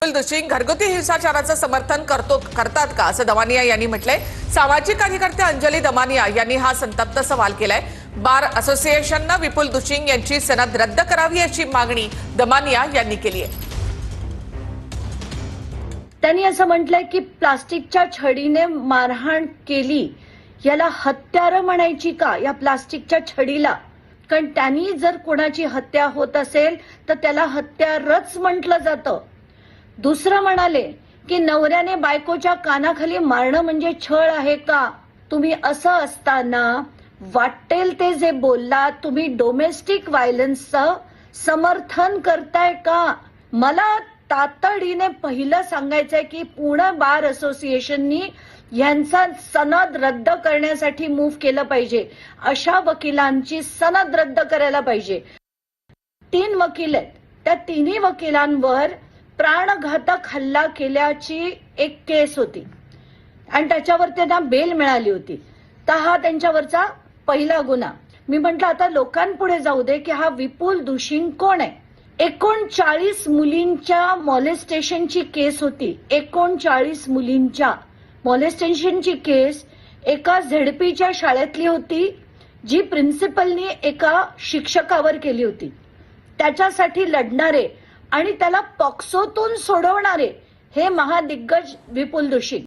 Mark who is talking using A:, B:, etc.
A: विपुल दुशिंग घरगुती हिंसाचाराचं समर्थन करतात का असं दमानिया यांनी म्हटलंय। सामाजिक कार्यकर्ते अंजली दमानिया यांनी हा संतप्त सवाल केलाय। बार असोसिएशननं विपुल दुशिंग यांची सनद रद्द करावी अशी मागणी दमानिया यांनी केली आहे।
B: त्यांनी असं म्हटलंय की प्लास्टिकच्या छडीने मारहाण केली याला हत्यार म्हणायची का या प्लास्टिकच्या छडीला? कारण त्यांनी जर कोणाची हत्या होत असेल तर त्याला हत्यारच म्हटलं जातं। दुसरं म्हणाले की नवऱ्याने बायकोच्या कानाखाली मारणं म्हणजे छळ आहे का? तुम्ही असं असताना वाटेल ते जे बोलला तुम्ही डोमेस्टिक व्हायलन्सचं समर्थन करताय का? मला तातडीने पहिलं सांगायचंय की पुणे बार असोसिएशननी यांचा सनद रद्द करण्यासाठी मूव्ह केलं पाहिजे। अशा वकिलांची सनद रद्द करायला पाहिजे। 3 वकील आहेत, त्या तिन्ही वकिलांवर प्राणघातक हल्ला केल्याची एक केस होती आणि त्याच्यावर त्यांना बेल मिळाली होती। तर हा त्यांच्यावरचा पहिला गुन्हा। मी म्हटलं आता लोकांपुढे जाऊ दे की हा विपुल दुशिंग कोण आहे। 39 मुलींच्या मॉलेस्टेशनची केस होती। 39 मुलींच्या मॉलेस्टेशनची केस एका झेडपीच्या शाळेतली होती जी प्रिन्सिपलनी एका शिक्षकावर केली होती। त्याच्यासाठी लढणारे आणि त्याला पॉक्सोतून सोडवणारे हे महादिग्गज विपुल दुशिंग।